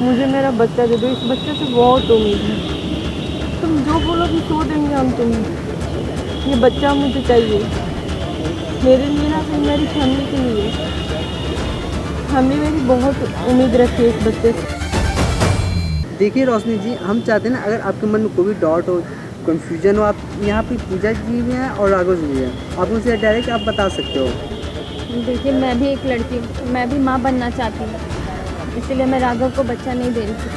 मुझे मेरा बच्चा दे दो, इस बच्चे से बहुत उम्मीद है। तुम जो बोलोगी सो देंगे हम तुम्हें। ये बच्चा मुझे चाहिए, मेरे लिए ना, फिर मेरी फैमिली के लिए। फैमिली मेरी बहुत उम्मीद रखी है इस बच्चे से। देखिए रोशनी जी, हम चाहते हैं ना, अगर आपके मन में कोई भी डाउट हो, कन्फ्यूजन हो, आप यहाँ पे पूजा जी भी हैं और राघव जी भी हैं, आप उनसे डायरेक्ट आप बता सकते हो। देखिए, मैं भी एक लड़की हूँ, मैं भी माँ बनना चाहती हूँ, इसीलिए मैं राघव को बच्चा नहीं दे रही थी।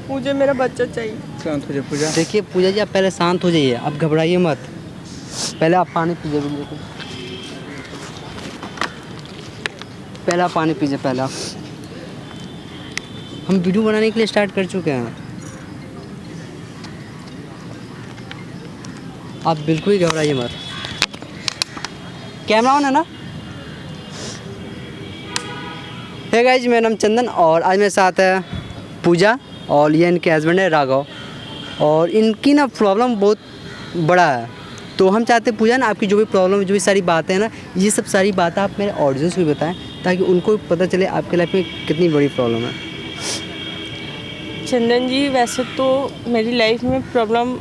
मुझे मेरा बच्चा चाहिए। शांत हो जाए पूजा। देखिए पूजा जी, आप पहले शांत हो जाइए, आप घबराइए मत। पहले आप पानी पीजिए, पहले आप पानी पीजिए। पहले आप, हम वीडियो बनाने के लिए स्टार्ट कर चुके हैं। आप बिल्कुल ही घबराइए मत। कैमरा ऑन है ना? हे गाइस, मेरा नाम चंदन और आज मेरे साथ है पूजा और ये इनके हस्बैंड है राघव। और इनकी ना प्रॉब्लम बहुत बड़ा है, तो हम चाहते हैं पूजा ना, आपकी जो भी प्रॉब्लम, जो भी सारी बातें हैं ना, ये सब सारी बातें आप मेरे ऑडियंस को भी बताएं, ताकि उनको भी पता चले आपके लाइफ में कितनी बड़ी प्रॉब्लम है। चंदन जी, वैसे तो मेरी लाइफ में प्रॉब्लम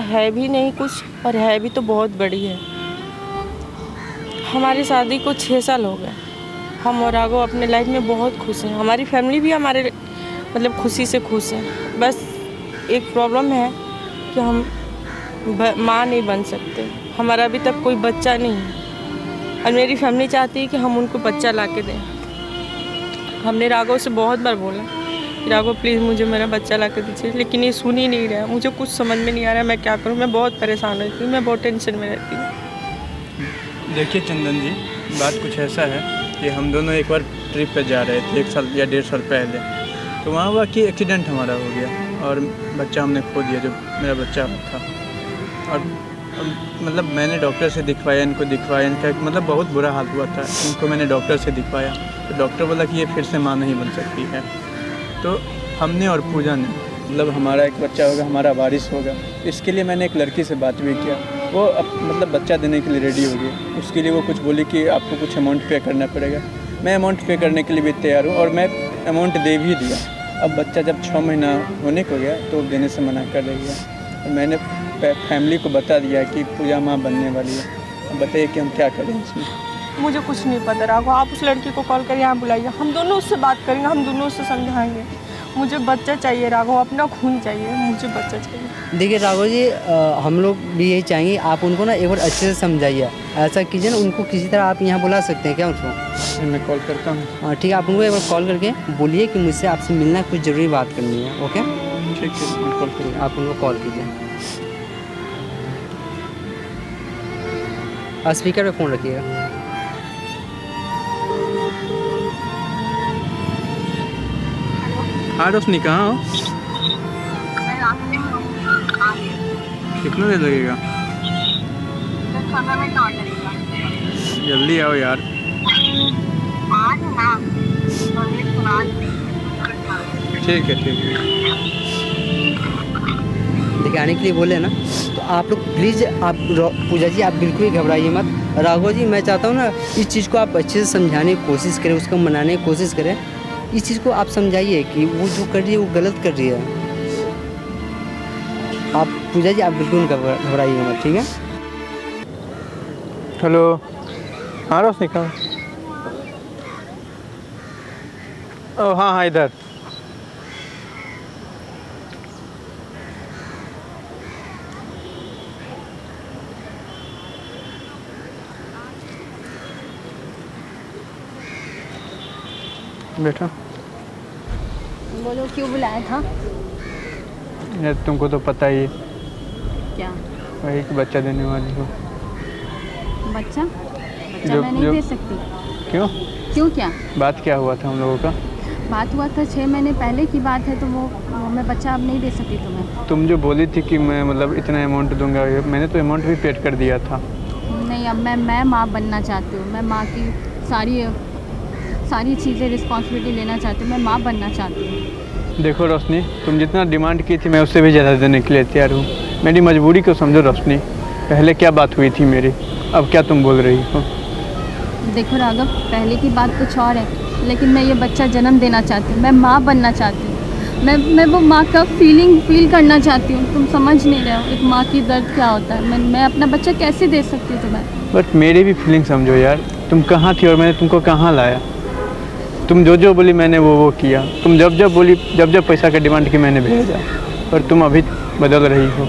है भी नहीं कुछ, और है भी तो बहुत बड़ी है। हमारी शादी को 6 साल हो गए। हम और राघव अपने लाइफ में बहुत खुश हैं। हमारी फैमिली भी हमारे मतलब खुशी से खुश है। बस एक प्रॉब्लम है कि हम माँ नहीं बन सकते। हमारा अभी तक कोई बच्चा नहीं है और मेरी फैमिली चाहती है कि हम उनको बच्चा ला के दें। हमने राघव से बहुत बार बोला कि राघव प्लीज़ मुझे मेरा बच्चा ला के दीजिए, लेकिन ये सुन ही नहीं रहा। मुझे कुछ समझ में नहीं आ रहा है, मैं क्या करूँ। मैं बहुत परेशान रहती हूँ, मैं बहुत टेंशन में रहती हूँ। देखिए चंदन जी, बात कुछ ऐसा है कि हम दोनों एक बार ट्रिप पे जा रहे थे 1 साल या 1.5 साल पहले। तो वहाँ हुआ कि एक्सीडेंट हमारा हो गया और बच्चा हमने खो दिया, जो मेरा बच्चा था। और मतलब मैंने डॉक्टर से दिखवाया, इनको दिखवाया, इनका मतलब बहुत बुरा हाल हुआ था। इनको मैंने डॉक्टर से दिखवाया तो डॉक्टर बोला कि ये फिर से माँ नहीं बन सकती है। तो हमने और पूजा ने मतलब हमारा एक बच्चा होगा, हमारा वारिस होगा, इसके लिए मैंने एक लड़की से बात भी किया। वो मतलब बच्चा देने के लिए रेडी हो गई। उसके लिए वो कुछ बोली कि आपको कुछ अमाउंट पे करना पड़ेगा। मैं अमाउंट पे करने के लिए भी तैयार हूँ और मैं अमाउंट दे भी दिया। अब बच्चा जब 6 महीना होने को गया तो देने से मना कर दिया। और मैंने फैमिली को बता दिया कि पूजा माँ बनने वाली है। अब बताइए कि हम क्या करें इसमें। मुझे कुछ नहीं पता राघव, आप उस लड़की को कॉल कर यहाँ बुलाइए, हम दोनों उससे बात करेंगे, हम दोनों उससे समझाएंगे। मुझे बच्चा चाहिए राघव, अपना खून चाहिए, मुझे बच्चा चाहिए। देखिए राघव जी, हम लोग भी यही चाहेंगे, आप उनको ना एक बार अच्छे से समझाइए। ऐसा कीजिए ना, उनको किसी तरह आप यहाँ बुला सकते हैं क्या उसको? मैं कॉल करता हूँ। हाँ ठीक है, आप उनको एक बार कॉल करके बोलिए कि मुझसे आपसे मिलना, कुछ ज़रूरी बात करनी है। ओके ठीक है, मैं कॉल करूँगा। आप उनको कॉल कीजिए। स्पीकर पे फ़ोन रखिएगा। हाँ रोशनी, कहाँ हो? कितना देर लगेगा? जल्दी आओ यार। ठीक है ठीक है। देखिए आने के लिए बोले ना, तो आप लोग प्लीज़, आप पूजा जी आप बिल्कुल ही घबराइए मत। राघव जी, मैं चाहता हूँ ना, इस चीज़ को आप अच्छे से समझाने की कोशिश करें, उसको मनाने की कोशिश करें। इस चीज़ को आप समझाइए कि वो जो कर रही है वो गलत कर रही है। आप पूजा जी आप बिल्कुल घबराइए मत, ठीक है? हेलो, हाँ रोशनी कहाँ? ओ हाँ हाँ, इधर। बेटा बोलो, क्यों बुलाया था? यार तुमको तो पता ही है, क्या वही कि बच्चा देने वाली हो। बच्चा? मैं नहीं दे सकती। क्यों? क्यों क्या बात क्या हुआ था हम लोगों का? बात हुआ था 6 महीने पहले की बात है, तो वो मैं बच्चा अब नहीं दे सकती तुम्हें। तुम जो बोली थी कि मैं मतलब इतना अमाउंट दूंगा, मैंने तो अमाउंट भी पेड कर दिया था। नहीं, अब मैं माँ बनना चाहती हूँ। मैं माँ की सारी चीज़ें रिस्पॉन्सिबिलिटी लेना चाहती हूँ। मैं माँ बनना चाहती हूँ। देखो रोशनी, तुम जितना डिमांड की थी मैं उससे भी ज़्यादा देने के लिए तैयार हूँ। मेरी मजबूरी को समझो रोशनी। पहले क्या बात हुई थी मेरी, अब क्या तुम बोल रही हो? देखो राघव, पहले की बात कुछ और है, लेकिन मैं ये बच्चा जन्म देना चाहती हूँ। मैं माँ बनना चाहती हूँ। मैं वो माँ का फील करना चाहती हूँ। तुम समझ नहीं रहे हो एक माँ की दर्द क्या होता है। मैं अपना बच्चा कैसे दे सकती हूँ तुम्हें? बट मेरी भी फीलिंग समझो यार, तुम कहाँ थी और मैंने तुमको कहाँ लाया। तुम जो बोली मैंने वो किया। तुम जब बोली, जब पैसा का डिमांड की मैंने भेजा। पर तुम अभी बदल रही हो।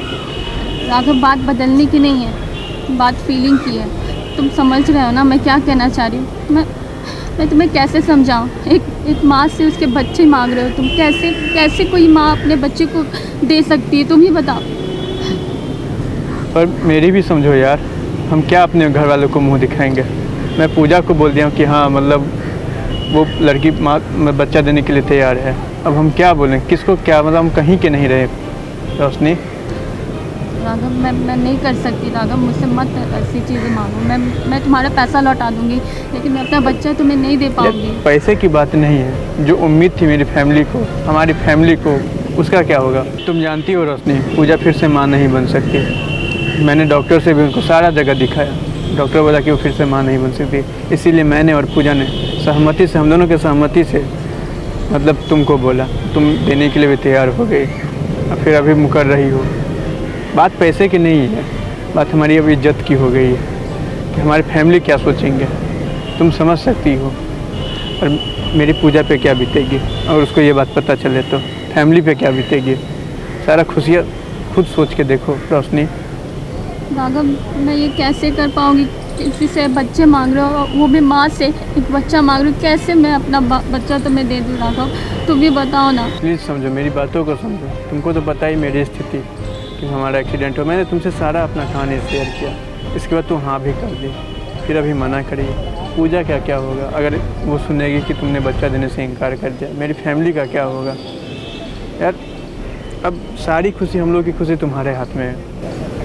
राघव, बात बदलने की नहीं है, बात फीलिंग की है। तुम समझ रहे हो ना मैं क्या कहना चाह रही हूँ? मैं तुम्हें कैसे समझाऊँ? एक माँ से उसके बच्चे मांग रहे हो तुम। कैसे कोई माँ अपने बच्चे को दे सकती है? तुम ही बताओ। पर मेरी भी समझो यार, हम क्या अपने घर वालों को मुंह दिखाएंगे। मैं पूजा को बोल दिया हूँ कि हाँ मतलब वो लड़की माँ बच्चा देने के लिए तैयार है। अब हम क्या बोलें, किसको क्या, मतलब हम कहीं के नहीं रहे। रोशनी, राघव, मैं नहीं कर सकती। राघव, मुझसे मत ऐसी चीज़ें मांगो। मैं तुम्हारा पैसा लौटा दूंगी, लेकिन मैं अपना बच्चा तुम्हें नहीं दे पाऊंगी। पैसे की बात नहीं है, जो उम्मीद थी मेरी फैमिली को, हमारी फैमिली को, उसका क्या होगा? तुम जानती हो रोशनी, पूजा फिर से माँ नहीं बन सकती। मैंने डॉक्टर से भी उनको सारा जगह दिखाया। डॉक्टर बोला कि वो फिर से माँ नहीं बन सकती। इसीलिए मैंने और पूजा ने सहमति से, हम दोनों के सहमति से मतलब तुमको बोला। तुम देने के लिए भी तैयार हो गई, फिर अभी मुकर रही हो। बात पैसे की नहीं है, बात हमारी अब इज्जत की हो गई है कि हमारी फैमिली क्या सोचेंगे। तुम समझ सकती हो। और मेरी पूजा पे क्या बीतेगी और उसको ये बात पता चले तो फैमिली पे क्या बीतेगी। सारा खुशियाँ खुद सोच के देखो रोशनी। राघव, मैं ये कैसे कर पाऊंगी? किसी से बच्चे मांग रहे हो, वो भी माँ से एक बच्चा मांग रही हूँ। कैसे मैं अपना बच्चा तुम्हें दे दूँ? राघव, तुम भी बताओ ना। प्लीज़ समझो, मेरी बातों को समझो। तुमको तो पता ही मेरी स्थिति कि हमारा एक्सीडेंट हो। मैंने तुमसे सारा अपना कहानी शेयर किया, इसके बाद तुम हाँ भी कर दी, फिर अभी मना करी। पूजा क्या क्या होगा अगर वो सुनेगी कि तुमने बच्चा देने से इनकार कर दिया? मेरी फैमिली का क्या होगा यार? अब सारी खुशी, हम लोग की खुशी तुम्हारे हाथ में है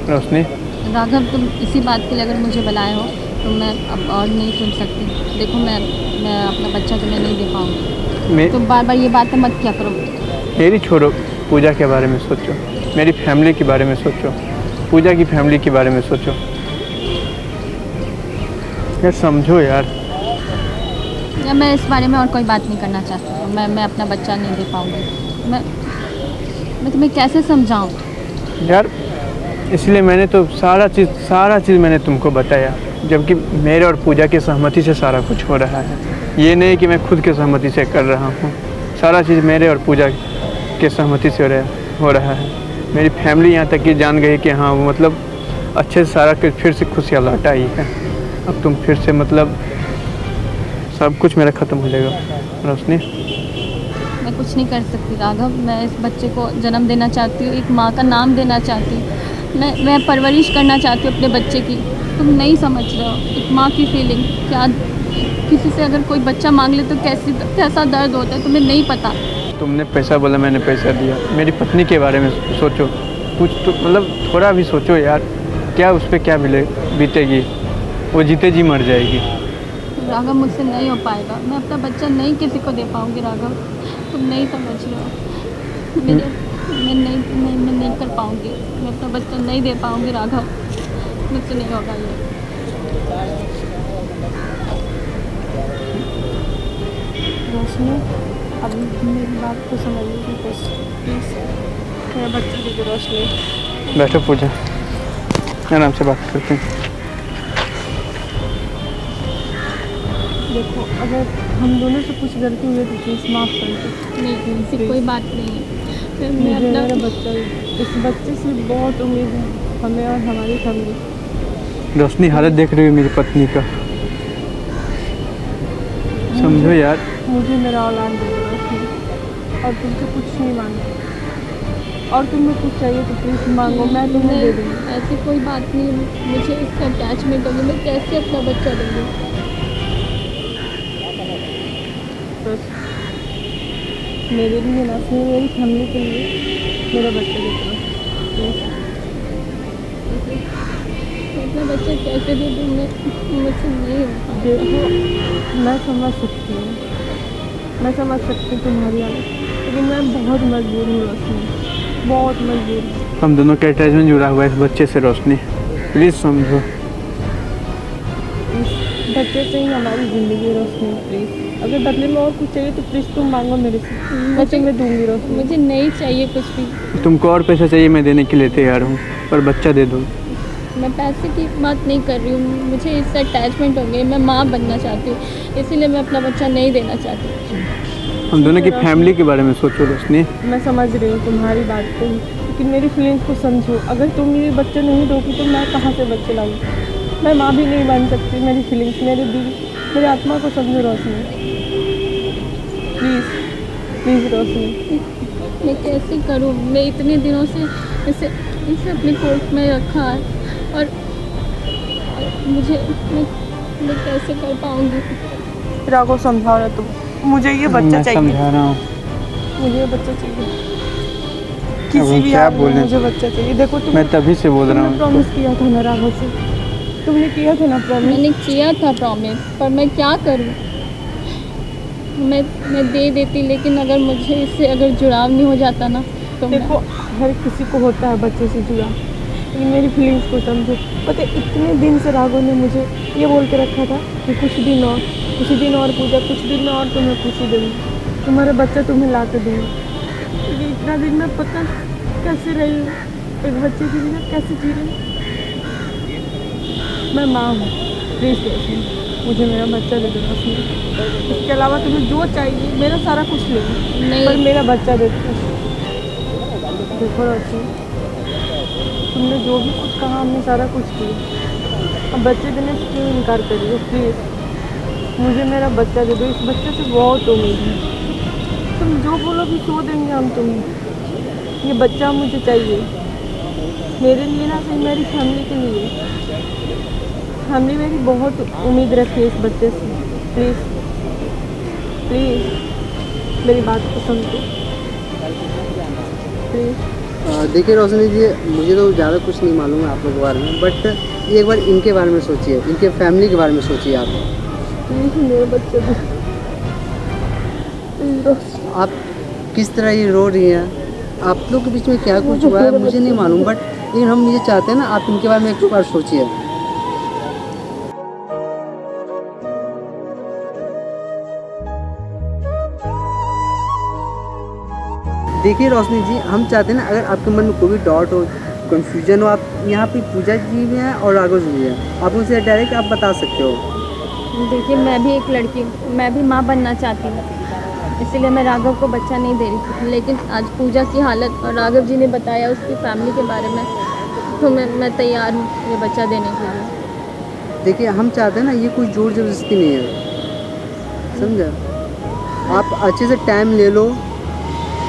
रोशनी। राघव, तुम इसी बात के लिए अगर मुझे बुलाए हो तो मैं अब और नहीं सुन सकती। देखो, मैं अपना बच्चा तुम्हें नहीं दे पाऊँगी। तुम बार बार ये बातें मत क्या करो। मेरी छोड़ो, पूजा के बारे में सोचो, मेरी फैमिली के बारे में सोचो, पूजा की फैमिली के बारे में सोचो यार, समझो यार। या मैं इस बारे में और कोई बात नहीं करना चाहती हूँ। मैं अपना बच्चा नहीं दे पाऊँगी। मैं तुम्हें कैसे समझाऊँ यार? इसलिए मैंने तो सारा चीज़ मैंने तुमको बताया, जबकि मेरे और पूजा की सहमति से सारा कुछ हो रहा है। ये नहीं कि मैं खुद की सहमति से कर रहा हूँ। सारा चीज़ मेरे और पूजा के सहमति से हो रहा है। मेरी फैमिली यहाँ तक कि जान गई कि हाँ वो मतलब अच्छे से सारा कुछ फिर से खुशियाँ लौट आई है। अब तुम फिर से मतलब सब कुछ मेरा ख़त्म हो जाएगा रोशनी। मैं कुछ नहीं कर सकती राघव। मैं इस बच्चे को जन्म देना चाहती हूँ, एक माँ का नाम देना चाहती हूँ। मैं परवरिश करना चाहती हूँ अपने बच्चे की। तुम नहीं समझ रहे हो एक माँ की फीलिंग क्या। किसी से अगर कोई बच्चा मांग ले तो कैसा दर्द होता है, तुम्हें नहीं पता। तुमने पैसा बोला, मैंने पैसा दिया। मेरी पत्नी के बारे में सोचो कुछ तो, मतलब थोड़ा भी सोचो यार। क्या उस पर क्या बीतेगी? वो जीते जी मर जाएगी। राघव, मुझसे नहीं हो पाएगा। मैं अपना बच्चा नहीं किसी को दे पाऊँगी राघव। तुम नहीं समझ रहे हो। मैं नहीं कर पाऊँगी। मैं अपना बच्चा नहीं दे पाऊँगी राघव। मुझसे नहीं होगा ये। रोशनी, अभी मेरी बात को समझिए प्लीज़। मेरा बच्चा दे दो रोशनी। बैठो पूजा, आराम से बात करते हैं। देखो, अगर हम दोनों से कुछ गलती हुई तो प्लीज़ माफ़ कर दो। नहीं, ऐसी कोई बात नहीं है। मैं मुझे अपना मेरा बच्चा, इस बच्चे से बहुत उम्मीद है हमें और हमारी फैमिली। रोशनी, हालत देख रही हो मेरी पत्नी का, समझो यार। मुझे मेरा औलाद दे दो रोशनी, और तुमसे कुछ नहीं मांगो। और तुम्हें कुछ चाहिए तो प्लीज़ मांगो, मैं तुम्हें दे दूँगी। ऐसी कोई बात नहीं है। मुझे इसका अटैचमेंट होगी। मैं कैसे अपना बच्चा दूँगी? बस मेरे लिए ना, सिर्फ मेरी फैमिली के लिए मेरा बच्चा दे दो प्लीज़। अपना बच्चा कैसे दे दूँ मैं? मुझसे नहीं होता। देखो, मैं समझ सकती हूँ, मैं समझ सकती हूँ तुम्हारी हालत, लेकिन मैं बहुत मजबूर हूँ रोशनी, बहुत मजबूर हूँ। हम दोनों का अटैचमेंट जुड़ा हुआ है इस बच्चे से रोशनी, प्लीज़ समझो। बच्चे से ही हमारी ज़िंदगी रोशनी, प्लीज़ अगर बदले में और कुछ चाहिए तो प्लीज़ तुम मांगो मेरे से, मैं तुम्हें दूंगी रोशनी। मुझे नहीं चाहिए कुछ भी। तुमको और पैसा चाहिए मैं देने के लिए तैयार हूँ, पर बच्चा दे दो। मैं पैसे की बात नहीं कर रही हूँ, मुझे इससे अटैचमेंट हो गई, मैं माँ बनना चाहती हूँ, इसीलिए मैं अपना बच्चा नहीं देना चाहती। हम दोनों की फैमिली के बारे में सोचो रोशनी। मैं समझ रही हूँ तुम्हारी बात को, लेकिन मेरी फीलिंग्स को समझो। अगर तुम मेरे बच्चे नहीं दोगी तो मैं कहाँ से बच्चे लाऊंगी? मैं माँ भी नहीं बन सकती। मेरी फीलिंग्स, मेरे दिल, मेरी आत्मा को समझो रोशनी, प्लीज़ प्लीज़ रोशनी। मैं कैसे करूँ? मैं इतने दिनों से इसे अपने कोर्ट में रखा है और मैं कैसे कर पाऊँगी? राघव समझाओ ना तुम, मुझे ये बच्चा मैं चाहिए, समझा रहा हूँ। मुझे ये बच्चा चाहिए, अब किसी हम भी क्या हाल में बोलें? मुझे बच्चा चाहिए। देखो मैं तभी से बोल रहा तुमने हूँ। प्रॉमिस किया था ना राघव से, तुमने किया था ना प्रॉमिस। मैंने किया था प्रॉमिस, पर मैं क्या करूँ? मैं दे देती, लेकिन अगर मुझे इससे अगर जुड़ाव नहीं हो जाता ना तो देखो हर किसी को होता है बच्चे से जुड़ा, लेकिन मेरी फीलिंग्स को समझो। पता है इतने दिन से राघव ने मुझे ये बोल के रखा था कि कुछ दिन और पूजा, कुछ दिन में और तुम्हें खुशी दूँगी, तुम्हारा बच्चा तुम्हें ला के दूँगी। लेकिन इतना दिन में पता कैसे रही हूँ, एक बच्चे की बिना कैसे जी रही हूँ। मैं माँ हूँ, प्लीज़ रोशनी मुझे मेरा बच्चा दे दो रोशनी। इसके अलावा तुम्हें जो चाहिए मेरा सारा कुछ ले लो, नहीं। पर मेरा बच्चा दे दो। देखो रोशनी, तुमने जो भी कुछ कहा हमने सारा कुछ किया, अब बच्चे देने से क्यों इनकार कर रही हो? प्लीज़ मुझे मेरा बच्चा दे दो, इस बच्चे से बहुत उम्मीद है। तुम जो बोलोगी सो देंगे हम तुम्हें, ये बच्चा मुझे चाहिए, मेरे लिए ना सही मेरी फैमिली के लिए। फैमिली मेरी बहुत उम्मीद रखी है इस बच्चे से, प्लीज़ प्लीज़ मेरी बात को समझो प्लीज़। देखिए रोशनी जी, मुझे तो ज़्यादा कुछ नहीं मालूम है आप लोगों के बारे में, बट एक बार इनके बारे में सोचिए, इनके फैमिली के बारे में सोचिए आप। प्लीज़ मेरे बच्चे को प्लीज़। आप किस तरह ये रो रही हैं, आप लोग के बीच में क्या कुछ हुआ है मुझे नहीं मालूम, बट लेकिन हम ये चाहते हैं ना आप इनके बारे में एक बार सोचिए। देखिए रोशनी जी, हम चाहते हैं ना अगर आपके मन में कोई भी डाउट हो, कंफ्यूजन हो, आप यहाँ पे पूजा जी भी हैं और राघव जी भी हैं, आप उनसे डायरेक्ट आप बता सकते हो। देखिए मैं भी एक लड़की, मैं भी माँ बनना चाहती हूँ, इसीलिए मैं राघव को बच्चा नहीं दे रही थी। लेकिन आज पूजा की हालत और राघव जी ने बताया उसकी फैमिली के बारे में, तो मैं तैयार हूँ ये बच्चा देने के लिए। देखिए हम चाहते हैं ना ये कोई जोर ज़बरदस्ती नहीं है, समझा? आप अच्छे से टाइम ले लो,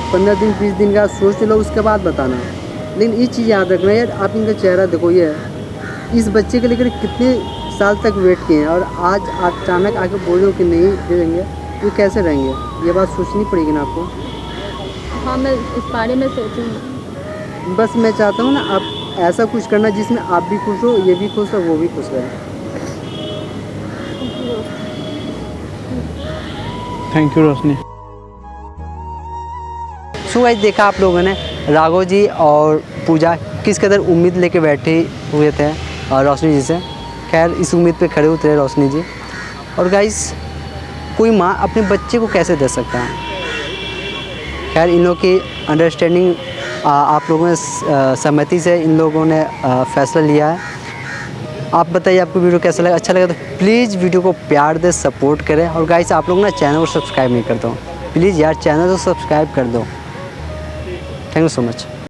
15 दिन 20 दिन का सोच लो, उसके बाद बताना। लेकिन ये चीज़ याद रखना यार, आप इनका चेहरा देखो, ये इस बच्चे के लेकर कितने साल तक वेट किए हैं और आज आप अचानक आके बोल रहे हो कि नहीं दे देंगे, ये कैसे रहेंगे? ये बात सोचनी पड़ेगी ना आपको। हाँ मैं इस बारे में सोचूंगी। बस मैं चाहता हूँ ना आप ऐसा कुछ करना जिसमें आप भी खुश हो, ये भी खुश हो, वो भी खुश रहे। Thank you Roshni. So guys, देखा आप लोगों ने राघव जी और पूजा किस कदर उम्मीद लेके बैठे हुए थे रोशनी जी से। खैर इस उम्मीद पे खड़े उतरे रोशनी जी। और गाइस, कोई माँ अपने बच्चे को कैसे दे सकता है? खैर इन लोगों की अंडरस्टैंडिंग, आप लोगों ने सहमति से इन लोगों ने फैसला लिया है। आप बताइए आपको वीडियो कैसा लगा? अच्छा लगा तो प्लीज़ वीडियो को प्यार दे, सपोर्ट करें। और गाइस, आप लोग ना चैनल को सब्सक्राइब नहीं करते हो, प्लीज़ यार चैनल को सब्सक्राइब कर दो। Thank you so much.